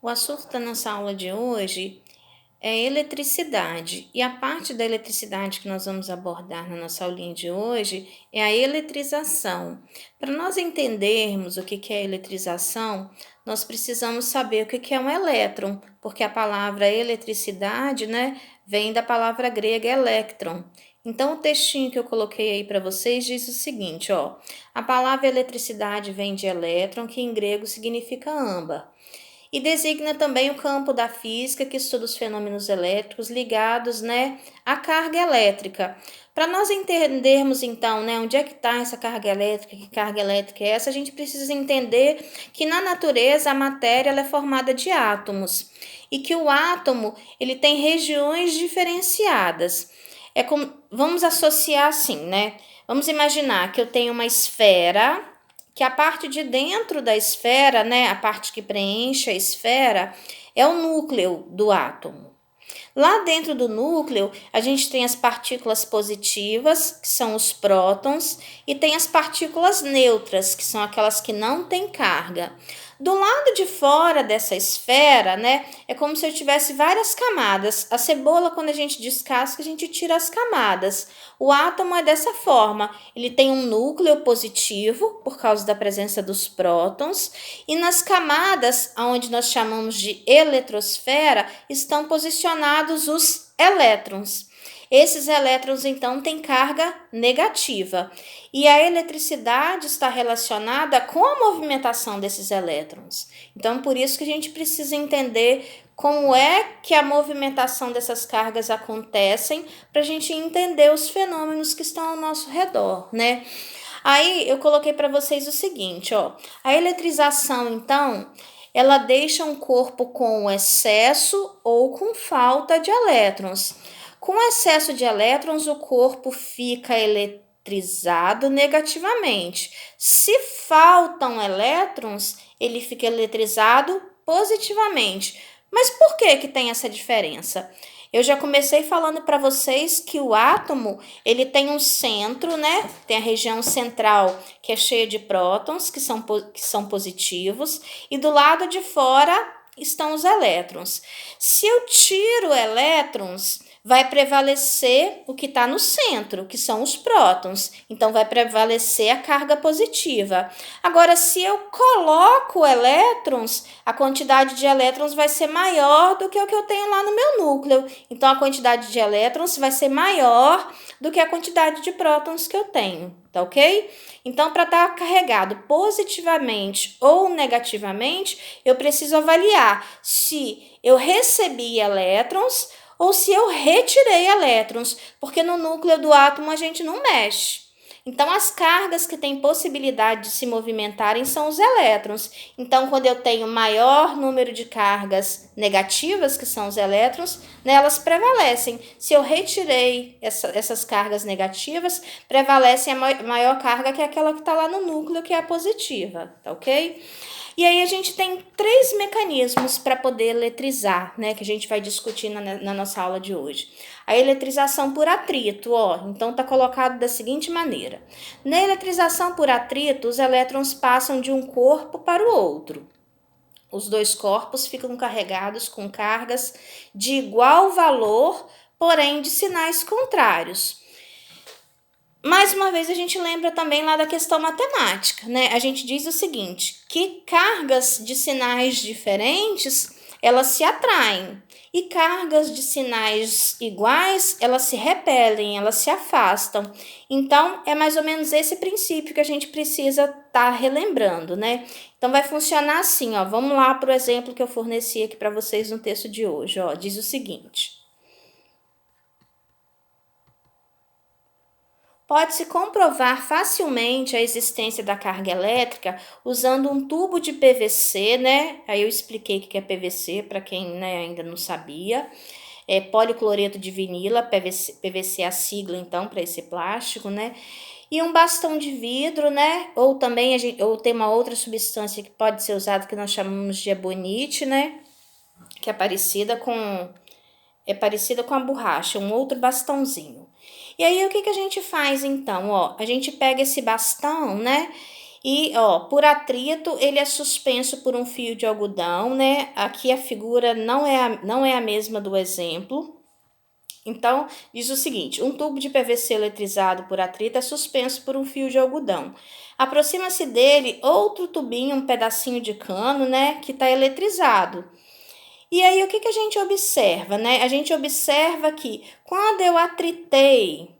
O assunto da nossa aula de hoje é eletricidade. E a parte da eletricidade que nós vamos abordar na nossa aulinha de hoje é a eletrização. Para nós entendermos o que é eletrização, nós precisamos saber o que é um elétron, porque a palavra eletricidade, vem da palavra grega electron. Então, o textinho que eu coloquei aí para vocês diz o seguinte, ó. A palavra eletricidade vem de elétron, que em grego significa âmbar, e designa também o campo da física que estuda os fenômenos elétricos ligados, à carga elétrica. Para nós entendermos, então, onde é que está essa carga elétrica, que carga elétrica é essa, a gente precisa entender que na natureza a matéria ela é formada de átomos e que o átomo ele tem regiões diferenciadas. Vamos associar assim, Vamos imaginar que eu tenho uma esfera, que a parte de dentro da esfera, a parte que preenche a esfera, é o núcleo do átomo. Lá dentro do núcleo, a gente tem as partículas positivas, que são os prótons, e tem as partículas neutras, que são aquelas que não têm carga. Do lado de fora dessa esfera, é como se eu tivesse várias camadas. A cebola, quando a gente descasca, a gente tira as camadas. O átomo é dessa forma. Ele tem um núcleo positivo, por causa da presença dos prótons, e nas camadas, onde nós chamamos de eletrosfera, estão posicionados os elétrons. Esses elétrons, então, têm carga negativa. E a eletricidade está relacionada com a movimentação desses elétrons. Então, por isso que a gente precisa entender como é que a movimentação dessas cargas acontecem para a gente entender os fenômenos que estão ao nosso redor, Aí, eu coloquei para vocês o seguinte, ó. A eletrização, então, ela deixa um corpo com excesso ou com falta de elétrons. Com excesso de elétrons, o corpo fica eletrizado negativamente. Se faltam elétrons, ele fica eletrizado positivamente. Mas por que tem essa diferença? Eu já comecei falando para vocês que o átomo, ele tem um centro, Tem a região central, que é cheia de prótons, que são positivos, e do lado de fora estão os elétrons. Se eu tiro elétrons, vai prevalecer o que está no centro, que são os prótons. Então, vai prevalecer a carga positiva. Agora, se eu coloco elétrons, a quantidade de elétrons vai ser maior do que o que eu tenho lá no meu núcleo. Então, a quantidade de elétrons vai ser maior do que a quantidade de prótons que eu tenho, tá ok? Então, para estar carregado positivamente ou negativamente, eu preciso avaliar se eu recebi elétrons ou se eu retirei elétrons, porque no núcleo do átomo a gente não mexe. Então, as cargas que têm possibilidade de se movimentarem são os elétrons. Então, quando eu tenho maior número de cargas negativas, que são os elétrons, elas prevalecem. Se eu retirei essas cargas negativas, prevalece a maior carga, que é aquela que está lá no núcleo, que é a positiva, tá ok? E aí a gente tem 3 mecanismos para poder eletrizar, que a gente vai discutir na nossa aula de hoje. A eletrização por atrito, ó, então está colocado da seguinte maneira. Na eletrização por atrito, os elétrons passam de um corpo para o outro. Os dois corpos ficam carregados com cargas de igual valor, porém de sinais contrários. Mais uma vez, a gente lembra também lá da questão matemática, A gente diz o seguinte, que cargas de sinais diferentes, elas se atraem. E cargas de sinais iguais, elas se repelem, elas se afastam. Então, é mais ou menos esse princípio que a gente precisa estar relembrando, Então, vai funcionar assim, ó. Vamos lá para o exemplo que eu forneci aqui para vocês no texto de hoje, ó. Diz o seguinte. Pode-se comprovar facilmente a existência da carga elétrica usando um tubo de PVC, Aí eu expliquei o que é PVC para quem ainda não sabia. É policloreto de vinila, PVC é a sigla então para esse plástico, E um bastão de vidro, Ou também ou tem uma outra substância que pode ser usada que nós chamamos de ebonite, Que é parecida com a borracha, um outro bastãozinho. E aí, o que a gente faz, então? Ó, a gente pega esse bastão, E, ó, por atrito, ele é suspenso por um fio de algodão, né? Aqui a figura não é a mesma do exemplo. Então, diz o seguinte: um tubo de PVC eletrizado por atrito é suspenso por um fio de algodão. Aproxima-se dele outro tubinho, um pedacinho de cano, né, que está eletrizado. E aí, o que a gente observa, né? A gente observa que quando eu atritei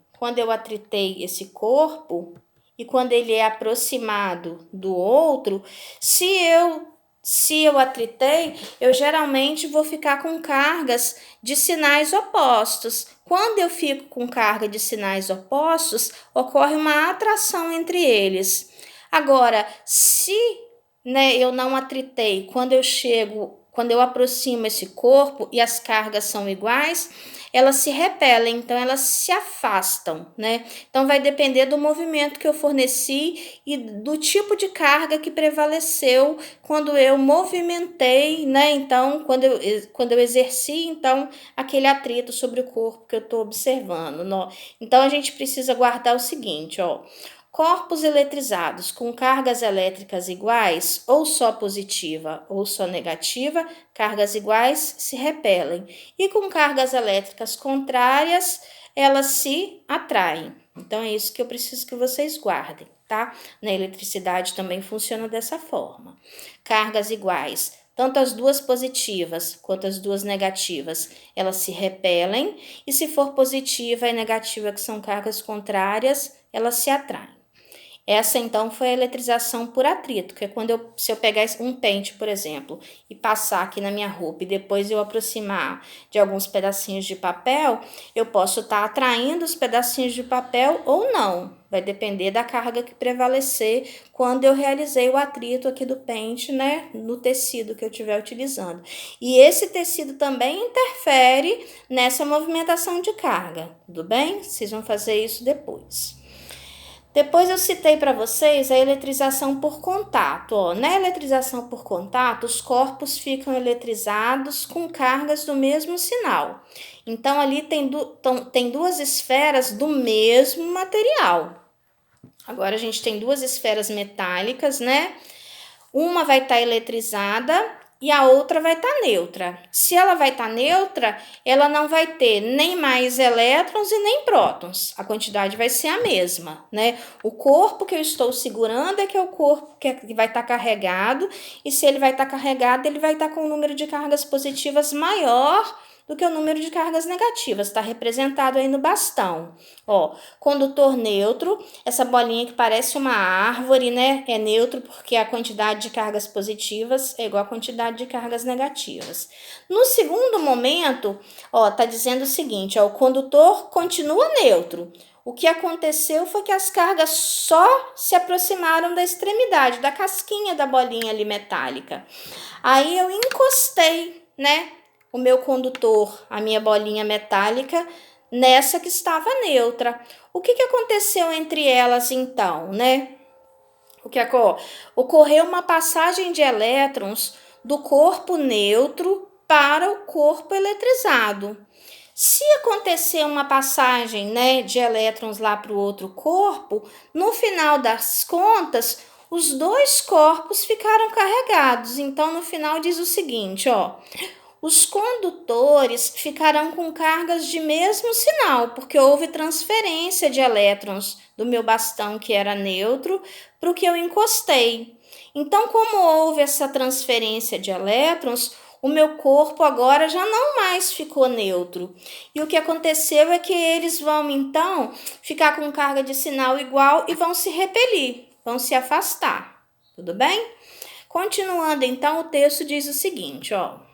esse corpo, e quando ele é aproximado do outro, se eu se eu atritei, eu geralmente vou ficar com cargas de sinais opostos. Quando eu fico com carga de sinais opostos, ocorre uma atração entre eles. Agora, se, né, eu não atritei, quando eu aproximo esse corpo e as cargas são iguais, elas se repelem, então elas se afastam, né? Então vai depender do movimento que eu forneci e do tipo de carga que prevaleceu quando eu movimentei, né? Então, quando eu exerci, então, aquele atrito sobre o corpo que eu estou observando. Então, a gente precisa guardar o seguinte, ó. Corpos eletrizados com cargas elétricas iguais, ou só positiva ou só negativa, cargas iguais se repelem. E com cargas elétricas contrárias, elas se atraem. Então, é isso que eu preciso que vocês guardem, tá? Na eletricidade também funciona dessa forma. Cargas iguais, tanto as duas positivas quanto as duas negativas, elas se repelem. E se for positiva e negativa, que são cargas contrárias, elas se atraem. Essa, então, foi a eletrização por atrito, que é quando se eu pegar um pente, por exemplo, e passar aqui na minha roupa e depois eu aproximar de alguns pedacinhos de papel, eu posso estar atraindo os pedacinhos de papel ou não. Vai depender da carga que prevalecer quando eu realizei o atrito aqui do pente, né, no tecido que eu estiver utilizando. E esse tecido também interfere nessa movimentação de carga, tudo bem? Vocês vão fazer isso depois. Depois eu citei para vocês a eletrização por contato. Ó. Na eletrização por contato, os corpos ficam eletrizados com cargas do mesmo sinal. Então, ali tem duas esferas do mesmo material. Agora, a gente tem duas esferas metálicas, né? Uma vai estar eletrizada e a outra vai estar neutra. Se ela vai estar neutra, ela não vai ter nem mais elétrons e nem prótons. A quantidade vai ser a mesma, né? O corpo que eu estou segurando é que é o corpo que vai estar carregado, e se ele vai estar carregado, ele vai estar com um número de cargas positivas maior do que o número de cargas negativas, está representado aí no bastão. Ó, condutor neutro, essa bolinha que parece uma árvore, né? É neutro porque a quantidade de cargas positivas é igual à quantidade de cargas negativas. No segundo momento, ó, tá dizendo o seguinte, ó, o condutor continua neutro. O que aconteceu foi que as cargas só se aproximaram da extremidade, da casquinha da bolinha ali metálica. Aí eu encostei, né, o meu condutor, a minha bolinha metálica, nessa que estava neutra. O que aconteceu entre elas então, né? Ocorreu uma passagem de elétrons do corpo neutro para o corpo eletrizado. Se acontecer uma passagem, né, de elétrons lá para o outro corpo, no final das contas, os dois corpos ficaram carregados. Então, no final diz o seguinte, ó: os condutores ficarão com cargas de mesmo sinal, porque houve transferência de elétrons do meu bastão, que era neutro, para o que eu encostei. Então, como houve essa transferência de elétrons, o meu corpo agora já não mais ficou neutro. E o que aconteceu é que eles vão, então, ficar com carga de sinal igual e vão se repelir, vão se afastar. Tudo bem? Continuando, então, o texto diz o seguinte, ó.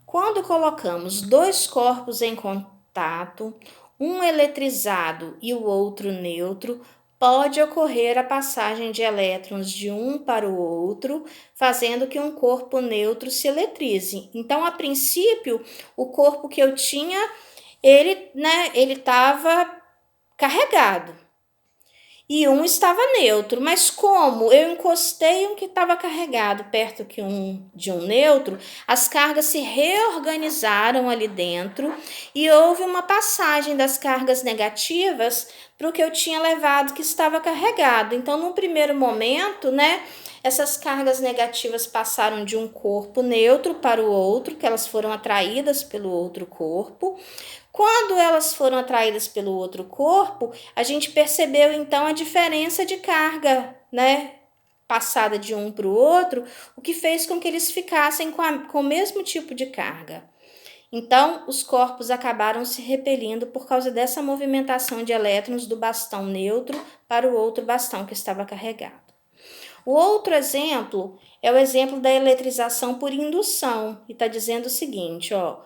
Quando colocamos dois corpos em contato, um eletrizado e o outro neutro, pode ocorrer a passagem de elétrons de um para o outro, fazendo que um corpo neutro se eletrize. Então, a princípio, o corpo que eu tinha, ele estava carregado. e um estava neutro. Mas como eu encostei um que estava carregado perto de um neutro, as cargas se reorganizaram ali dentro e houve uma passagem das cargas negativas para o que eu tinha levado que estava carregado. Então, no primeiro momento, né, essas cargas negativas passaram de um corpo neutro para o outro, que elas foram atraídas pelo outro corpo. Quando elas foram atraídas pelo outro corpo, a gente percebeu então a diferença de carga, né? Passada de um para o outro, o que fez com que eles ficassem com o mesmo tipo de carga. Então, os corpos acabaram se repelindo por causa dessa movimentação de elétrons do bastão neutro para o outro bastão que estava carregado. O outro exemplo é o exemplo da eletrização por indução, e está dizendo o seguinte, ó.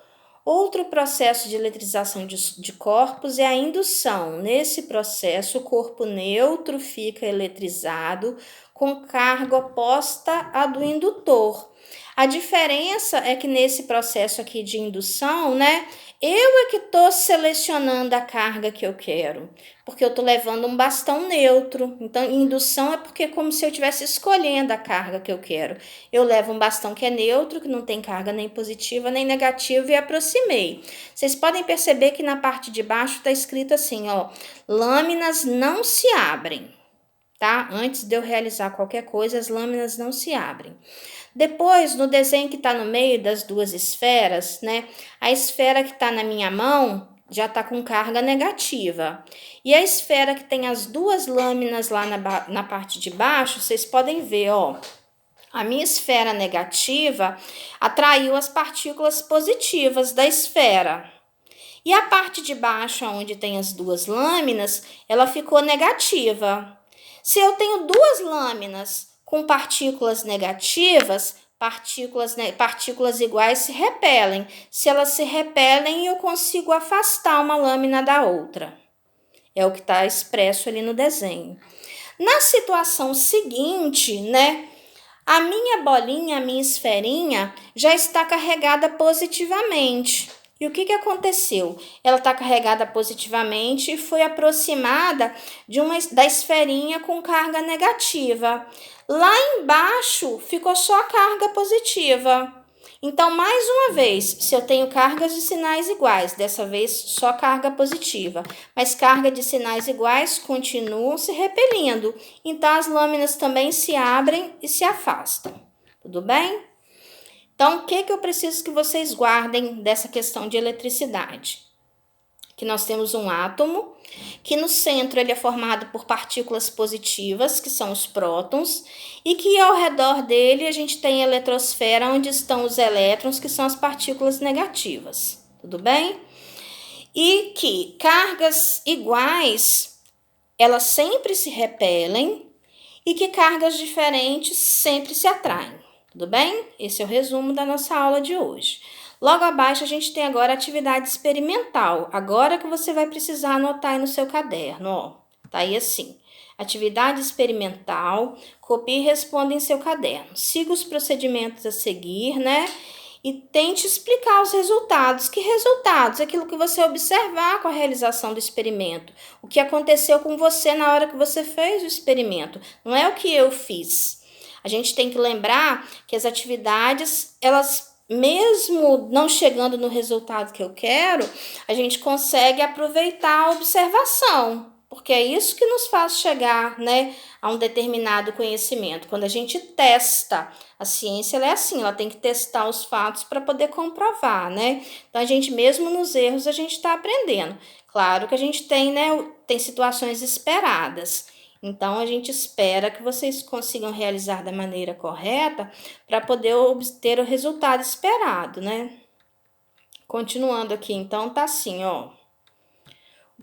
Outro processo de eletrização de corpos é a indução. Nesse processo, o corpo neutro fica eletrizado com carga oposta à do indutor. A diferença é que nesse processo aqui de indução, né, eu é que estou selecionando a carga que eu quero, porque eu estou levando um bastão neutro. Então, indução é porque é como se eu estivesse escolhendo a carga que eu quero. Eu levo um bastão que é neutro, que não tem carga nem positiva nem negativa, e aproximei. Vocês podem perceber que na parte de baixo está escrito assim, ó, lâminas não se abrem, tá? Antes de eu realizar qualquer coisa, as lâminas não se abrem. Depois, no desenho que está no meio das duas esferas, né? A esfera que está na minha mão já está com carga negativa. E a esfera que tem as duas lâminas lá na parte de baixo, vocês podem ver, ó. A minha esfera negativa atraiu as partículas positivas da esfera. E a parte de baixo, onde tem as duas lâminas, ela ficou negativa. Se eu tenho duas lâminas com partículas negativas, partículas iguais se repelem. Se elas se repelem, eu consigo afastar uma lâmina da outra. É o que está expresso ali no desenho. Na situação seguinte, né, a minha bolinha, a minha esferinha, já está carregada positivamente. E o que aconteceu? Ela está carregada positivamente e foi aproximada da esferinha com carga negativa. Lá embaixo ficou só carga positiva. Então, mais uma vez, se eu tenho cargas de sinais iguais, dessa vez só carga positiva, mas carga de sinais iguais continuam se repelindo. Então, as lâminas também se abrem e se afastam. Tudo bem? Então, o que eu preciso que vocês guardem dessa questão de eletricidade? Que nós temos um átomo, que no centro ele é formado por partículas positivas, que são os prótons, e que ao redor dele a gente tem a eletrosfera, onde estão os elétrons, que são as partículas negativas. Tudo bem? E que cargas iguais, elas sempre se repelem, e que cargas diferentes sempre se atraem. Tudo bem? Esse é o resumo da nossa aula de hoje. Logo abaixo a gente tem agora a atividade experimental. Agora que você vai precisar anotar aí no seu caderno, ó. Tá aí assim. Atividade experimental, copie e responda em seu caderno. Siga os procedimentos a seguir, né? E tente explicar os resultados. Que resultados? Aquilo que você observar com a realização do experimento. O que aconteceu com você na hora que você fez o experimento. Não é o que eu fiz. A gente tem que lembrar que as atividades, elas, mesmo não chegando no resultado que eu quero, a gente consegue aproveitar a observação, porque é isso que nos faz chegar, né, a um determinado conhecimento. Quando a gente testa, a ciência ela é assim, ela tem que testar os fatos para poder comprovar, né? Então, a gente mesmo nos erros, a gente está aprendendo. Claro que a gente tem, né, tem situações esperadas. Então, a gente espera que vocês consigam realizar da maneira correta para poder obter o resultado esperado, né? Continuando aqui, então, tá assim, ó.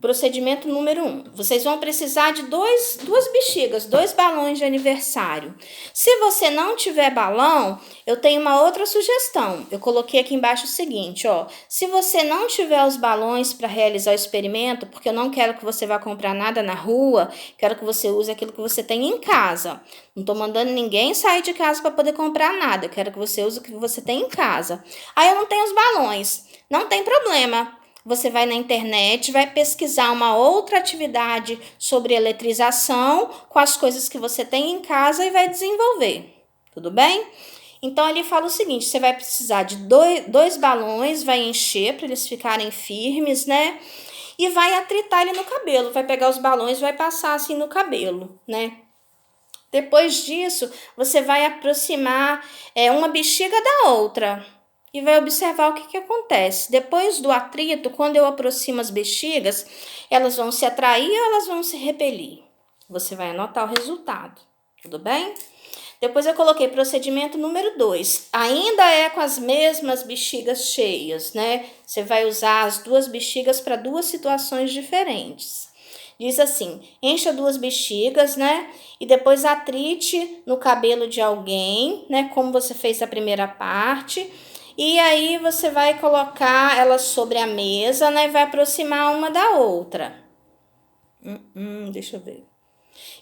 Procedimento número 1. Vocês vão precisar de duas bexigas, 2 balões de aniversário. Se você não tiver balão, eu tenho uma outra sugestão. Eu coloquei aqui embaixo o seguinte, ó. Se você não tiver os balões para realizar o experimento, porque eu não quero que você vá comprar nada na rua, quero que você use aquilo que você tem em casa. Não estou mandando ninguém sair de casa para poder comprar nada. Eu quero que você use o que você tem em casa. Aí eu não tenho os balões. Não tem problema. você vai na internet, vai pesquisar uma outra atividade sobre eletrização com as coisas que você tem em casa e vai desenvolver, tudo bem? Então, ele fala o seguinte, você vai precisar de dois balões, vai encher para eles ficarem firmes, né? E vai atritar ele no cabelo, vai pegar os balões e vai passar assim no cabelo, né? Depois disso, você vai aproximar uma bexiga da outra e vai observar o que acontece. Depois do atrito, quando eu aproximo as bexigas, elas vão se atrair ou elas vão se repelir. Você vai anotar o resultado, tudo bem? Depois eu coloquei procedimento número 2. Ainda é com as mesmas bexigas cheias, né? Você vai usar as duas bexigas para duas situações diferentes. Diz assim, encha 2 bexigas, né? E depois atrite no cabelo de alguém, né? Como você fez a primeira parte. E aí você vai colocar elas sobre a mesa, né? Vai aproximar uma da outra. Deixa eu ver.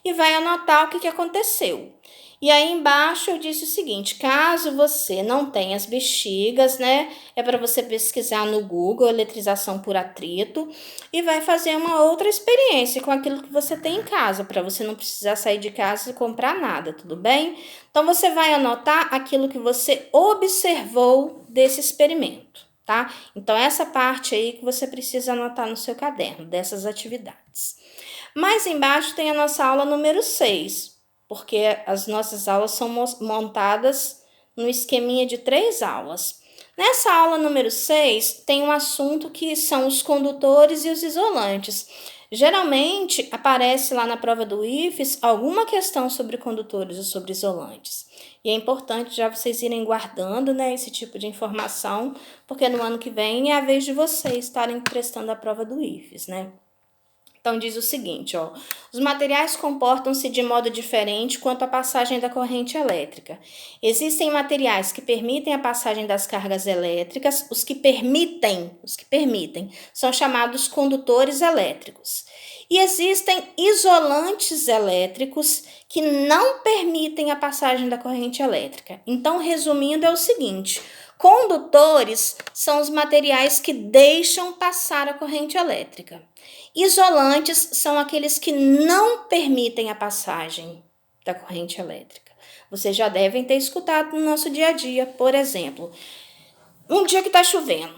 E vai anotar o que aconteceu. E aí embaixo eu disse o seguinte, caso você não tenha as bexigas, né, é para você pesquisar no Google, eletrização por atrito, e vai fazer uma outra experiência com aquilo que você tem em casa, para você não precisar sair de casa e comprar nada, tudo bem? Então, você vai anotar aquilo que você observou desse experimento, tá? Então, essa parte aí que você precisa anotar no seu caderno, dessas atividades. Mais embaixo tem a nossa aula número 6, porque as nossas aulas são montadas no esqueminha de 3 aulas. Nessa aula número 6, tem um assunto que são os condutores e os isolantes. Geralmente, aparece lá na prova do IFES alguma questão sobre condutores ou sobre isolantes. E é importante já vocês irem guardando, né, esse tipo de informação, porque no ano que vem é a vez de vocês estarem prestando a prova do IFES, né? Então, diz o seguinte, ó, os materiais comportam-se de modo diferente quanto à passagem da corrente elétrica. Existem materiais que permitem a passagem das cargas elétricas, os que permitem, são chamados condutores elétricos. E existem isolantes elétricos que não permitem a passagem da corrente elétrica. Então, resumindo, é o seguinte, condutores são os materiais que deixam passar a corrente elétrica. Isolantes são aqueles que não permitem a passagem da corrente elétrica. Vocês já devem ter escutado no nosso dia a dia, por exemplo, um dia que está chovendo,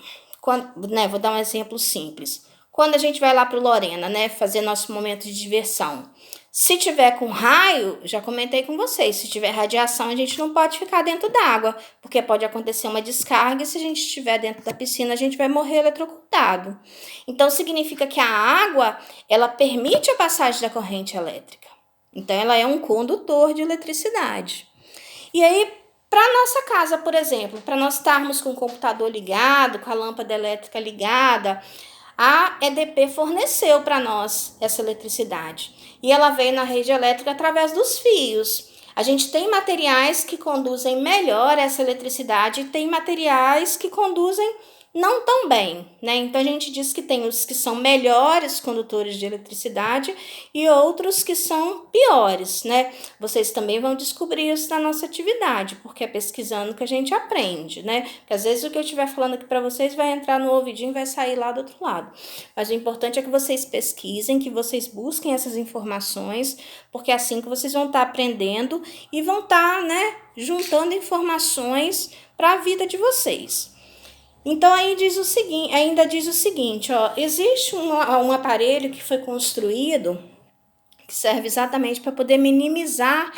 vou dar um exemplo simples. Quando a gente vai lá para o Lorena, né, fazer nosso momento de diversão, se tiver com raio, já comentei com vocês, se tiver radiação, a gente não pode ficar dentro d'água, porque pode acontecer uma descarga e se a gente estiver dentro da piscina, a gente vai morrer eletrocutado. Então, significa que a água, ela permite a passagem da corrente elétrica. Então, ela é um condutor de eletricidade. E aí, para nossa casa, por exemplo, para nós estarmos com o computador ligado, com a lâmpada elétrica ligada, a EDP forneceu para nós essa eletricidade e ela veio na rede elétrica através dos fios. A gente tem materiais que conduzem melhor essa eletricidade e tem materiais que conduzem não tão bem, né? Então, a gente diz que tem os que são melhores condutores de eletricidade e outros que são piores, né? Vocês também vão descobrir isso na nossa atividade, porque é pesquisando que a gente aprende, né? Porque às vezes o que eu estiver falando aqui para vocês vai entrar no ouvidinho e vai sair lá do outro lado. Mas o importante é que vocês pesquisem, que vocês busquem essas informações, porque é assim que vocês vão estar aprendendo e vão estar, né, juntando informações para a vida de vocês. Então, ainda diz o seguinte, ó, existe um aparelho que foi construído que serve exatamente para poder minimizar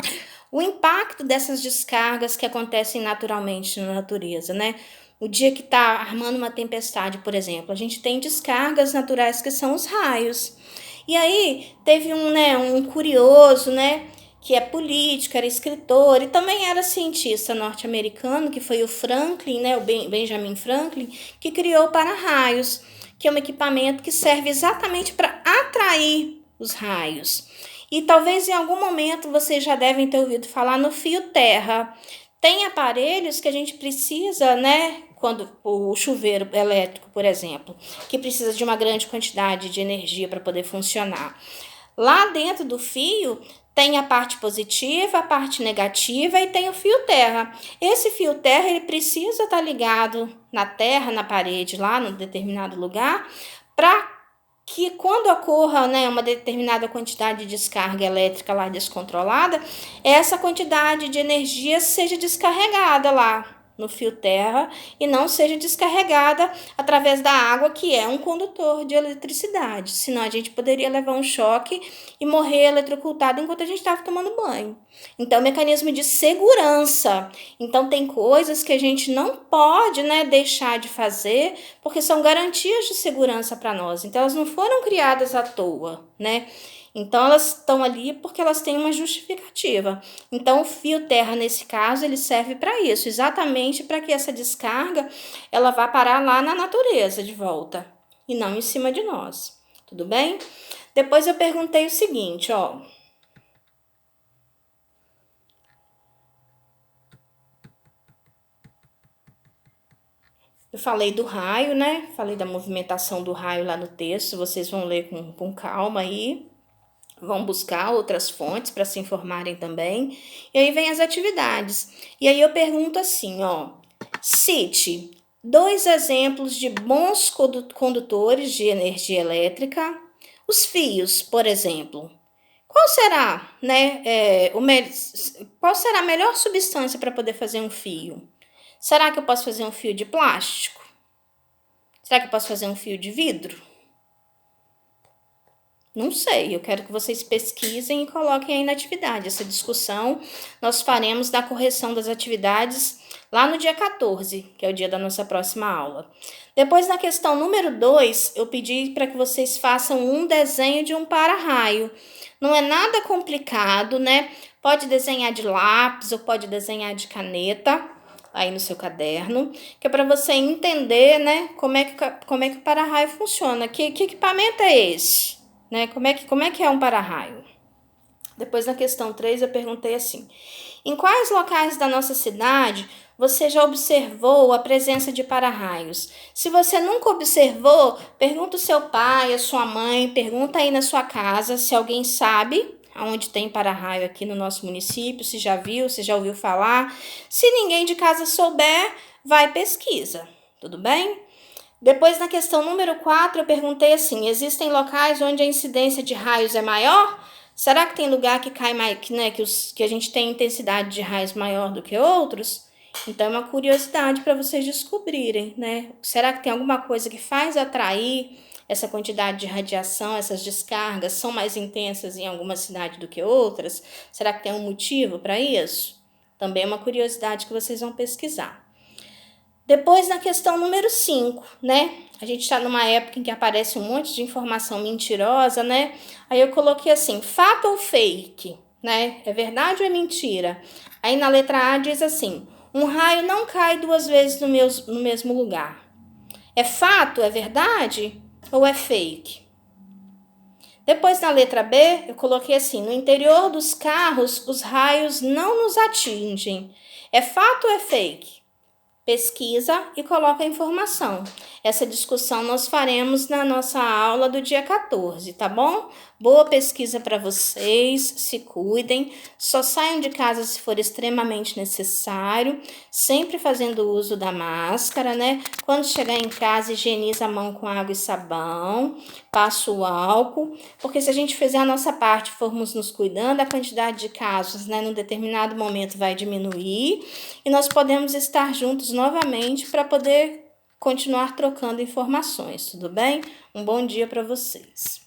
o impacto dessas descargas que acontecem naturalmente na natureza, né? O dia que está armando uma tempestade, por exemplo, a gente tem descargas naturais que são os raios. E aí, teve um curioso, né? Que é político, era escritor e também era cientista norte-americano, que foi o Franklin, né, o Benjamin Franklin, que criou o para-raios, que é um equipamento que serve exatamente para atrair os raios. E talvez em algum momento vocês já devem ter ouvido falar no fio terra. Tem aparelhos que a gente precisa, né, quando o chuveiro elétrico, por exemplo, que precisa de uma grande quantidade de energia para poder funcionar. Lá dentro do fio Tem a parte positiva, a parte negativa e tem o fio terra. Esse fio terra, ele precisa estar ligado na terra, na parede, lá no determinado lugar, para que quando ocorra, né, uma determinada quantidade de descarga elétrica lá descontrolada, essa quantidade de energia seja descarregada lá no fio terra e não seja descarregada através da água, que é um condutor de eletricidade. Senão a gente poderia levar um choque e morrer eletrocutado enquanto a gente estava tomando banho. Então, mecanismo de segurança. Então, tem coisas que a gente não pode, né, deixar de fazer, porque são garantias de segurança para nós. Então, elas não foram criadas à toa, né? Então, elas estão ali porque elas têm uma justificativa. Então, o fio terra, nesse caso, ele serve para isso, exatamente para que essa descarga ela vá parar lá na natureza de volta, e não em cima de nós. Tudo bem? Depois eu perguntei o seguinte, ó. Eu falei do raio, né? Falei da movimentação do raio lá no texto. Vocês vão ler com calma aí. Vão buscar outras fontes para se informarem também. E aí vem as atividades. E aí eu pergunto assim, ó. Cite 2 exemplos de bons condutores de energia elétrica. Os fios, por exemplo. Qual será, né, qual será a melhor substância para poder fazer um fio? Será que eu posso fazer um fio de plástico? Será que eu posso fazer um fio de vidro? Não sei, eu quero que vocês pesquisem e coloquem aí na atividade. Essa discussão nós faremos da correção das atividades lá no dia 14, que é o dia da nossa próxima aula. Depois, na questão número 2, eu pedi para que vocês façam um desenho de um para-raio. Não é nada complicado, né? Pode desenhar de lápis ou pode desenhar de caneta aí no seu caderno, que é para você entender, né, como é que o para-raio funciona. Que equipamento é esse? Né? Como é que é um para-raio? Depois, na questão 3, eu perguntei assim: em quais locais da nossa cidade você já observou a presença de para-raios? Se você nunca observou, pergunta o seu pai, a sua mãe, pergunta aí na sua casa se alguém sabe aonde tem para-raio aqui no nosso município, se já viu, se já ouviu falar. Se ninguém de casa souber, vai pesquisa, tudo bem? Depois, na questão número 4, eu perguntei assim: existem locais onde a incidência de raios é maior? Será que tem lugar que cai mais, que a gente tem intensidade de raios maior do que outros? Então, é uma curiosidade para vocês descobrirem, né? Será que tem alguma coisa que faz atrair essa quantidade de radiação, essas descargas são mais intensas em alguma cidade do que outras? Será que tem um motivo para isso? Também é uma curiosidade que vocês vão pesquisar. Depois, na questão número 5, né? A gente está numa época em que aparece um monte de informação mentirosa, né? Aí eu coloquei assim, fato ou fake, né? É verdade ou é mentira? Aí na letra A diz assim, um raio não cai 2 vezes no mesmo lugar. É fato, é verdade ou é fake? Depois na letra B, eu coloquei assim, no interior dos carros, os raios não nos atingem. É fato ou é fake? Pesquisa e coloca a informação. Essa discussão nós faremos na nossa aula do dia 14, tá bom? Boa pesquisa para vocês, se cuidem, só saiam de casa se for extremamente necessário, sempre fazendo uso da máscara, né? Quando chegar em casa, higieniza a mão com água e sabão, passa o álcool, porque se a gente fizer a nossa parte, formos nos cuidando, a quantidade de casos, né, num determinado momento vai diminuir e nós podemos estar juntos novamente para poder continuar trocando informações, tudo bem? Um bom dia para vocês.